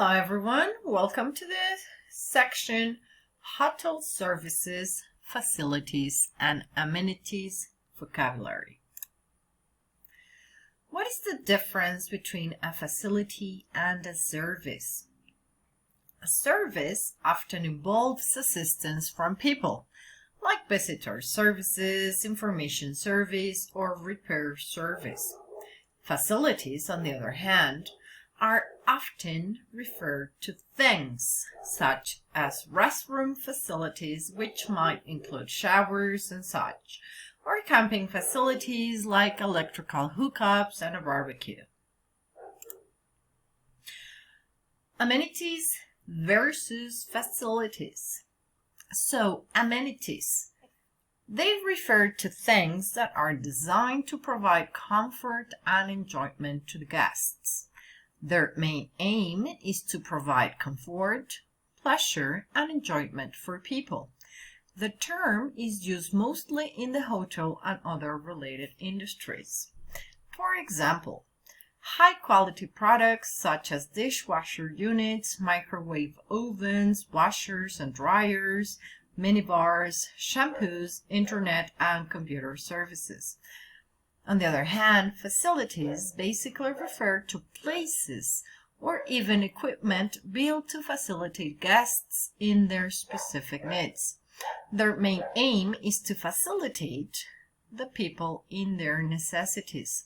Hello everyone, welcome to the section Hotel Services, Facilities and Amenities Vocabulary. What is the difference between a facility and a service? A service often involves assistance from people, like visitor services, information service, or repair service. Facilities, on the other hand, are often referred to things such as restroom facilities, which might include showers and such, or camping facilities like electrical hookups and a barbecue. Amenities versus facilities. So, amenities. They refer to things that are designed to provide comfort and enjoyment to the guests. Their main aim is to provide comfort, pleasure, and enjoyment for people. The term is used mostly in the hotel and other related industries. For example, high-quality products such as dishwasher units, microwave ovens, washers and dryers, minibars, shampoos, internet, and computer services. On the other hand, facilities basically refer to places or even equipment built to facilitate guests in their specific needs. Their main aim is to facilitate the people in their necessities.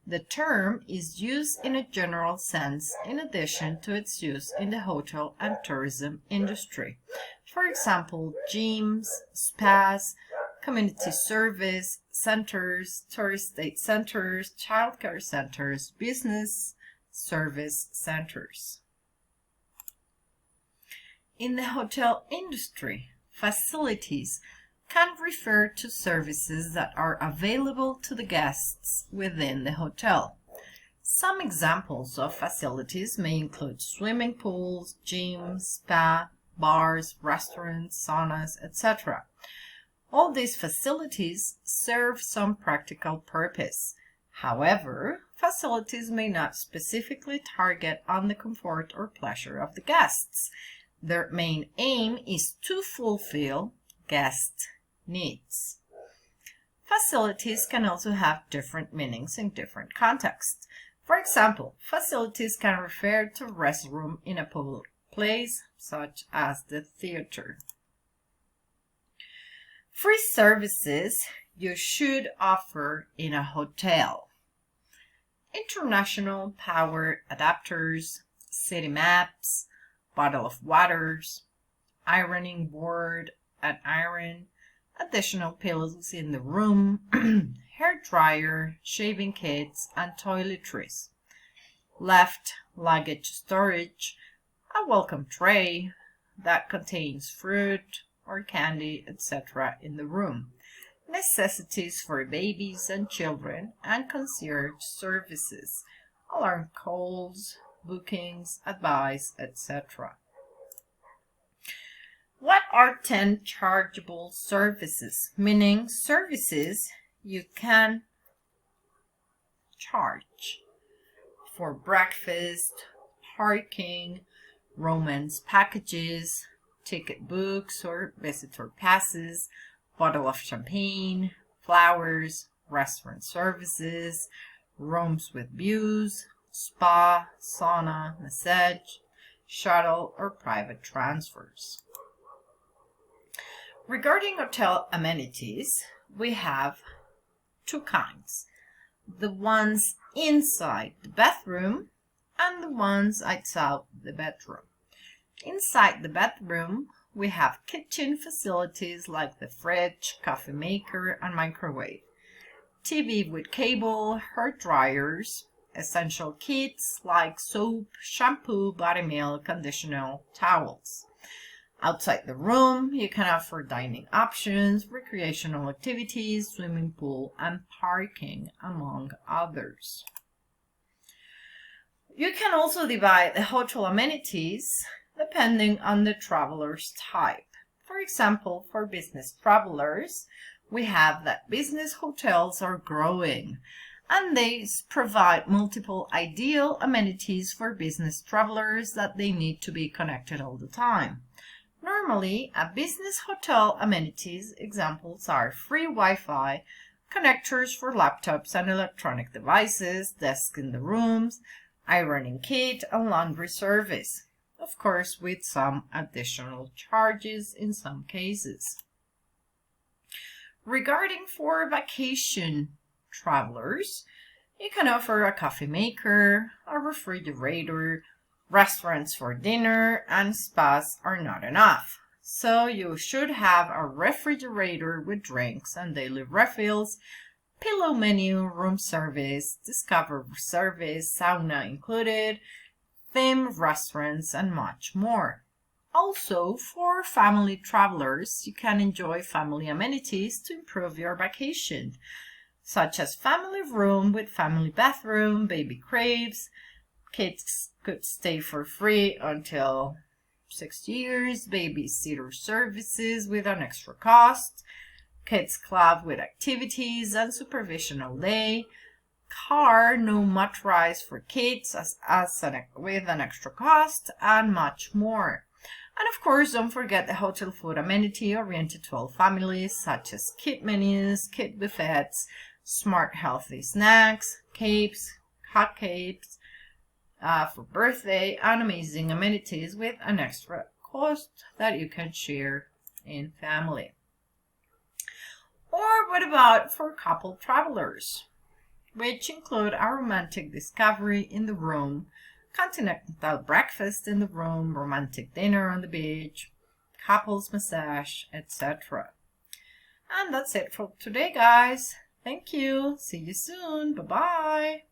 The term is used in a general sense in addition to its use in the hotel and tourism industry. For example, gyms, spas, community service centers, tourist state centers, childcare centers, business service centers. In the hotel industry, facilities can refer to services that are available to the guests within the hotel. Some examples of facilities may include swimming pools, gyms, spa, bars, restaurants, saunas, etc. All these facilities serve some practical purpose. However, facilities may not specifically target on the comfort or pleasure of the guests. Their main aim is to fulfill guest needs. Facilities can also have different meanings in different contexts. For example, facilities can refer to restroom in a public place, such as the theater. Free services you should offer in a hotel. International power adapters, city maps, bottle of waters, ironing board and iron, additional pillows in the room, hair dryer, shaving kits, and toiletries. Left luggage storage, a welcome tray that contains fruit or candy, etc. in the room. Necessities for babies and children, and concierge services, alarm calls, bookings, advice, etc. What are 10 chargeable services? Meaning services you can charge for breakfast, parking, romance packages, ticket books or visitor passes, bottle of champagne, flowers, restaurant services, rooms with views, spa, sauna, massage, shuttle, or private transfers. Regarding hotel amenities, we have two kinds. The ones inside the bathroom and the ones outside the bedroom. Inside the bedroom, we have kitchen facilities like the fridge, coffee maker, and microwave, TV with cable, hair dryers, essential kits like soap, shampoo, body milk, conditioner, towels. Outside the room, you can offer dining options, recreational activities, swimming pool, and parking, among others. You can also divide the hotel amenities depending on the traveler's type. For example, for business travelers, we have that business hotels are growing and they provide multiple ideal amenities for business travelers that they need to be connected all the time. Normally, a business hotel amenities examples are free Wi-Fi, connectors for laptops and electronic devices, desks in the rooms, ironing kit, and laundry service. Of course, with some additional charges in some cases. Regarding for vacation travelers, you can offer a coffee maker, a refrigerator, restaurants for dinner, and spas are not enough. So you should have a refrigerator with drinks and daily refills, pillow menu, room service, discover service, sauna included, theme restaurants, and much more. Also, for family travelers, you can enjoy family amenities to improve your vacation, such as family room with family bathroom, baby cribs. Kids could stay for free until 6 years, babysitter services with an extra cost, kids club with activities and supervision all day, car no motorized for kids with an extra cost, and much more. And of course, don't forget the hotel food amenity oriented to all families, such as kid menus, kid buffets, smart healthy snacks, capes, hot cakes for birthday, and amazing amenities with an extra cost that you can share in family. Or what about for couple travelers, which include a romantic discovery in the room, continental breakfast in the room, romantic dinner on the beach, couples massage, etc. And that's it for today, guys. Thank you. See you soon. Bye-bye.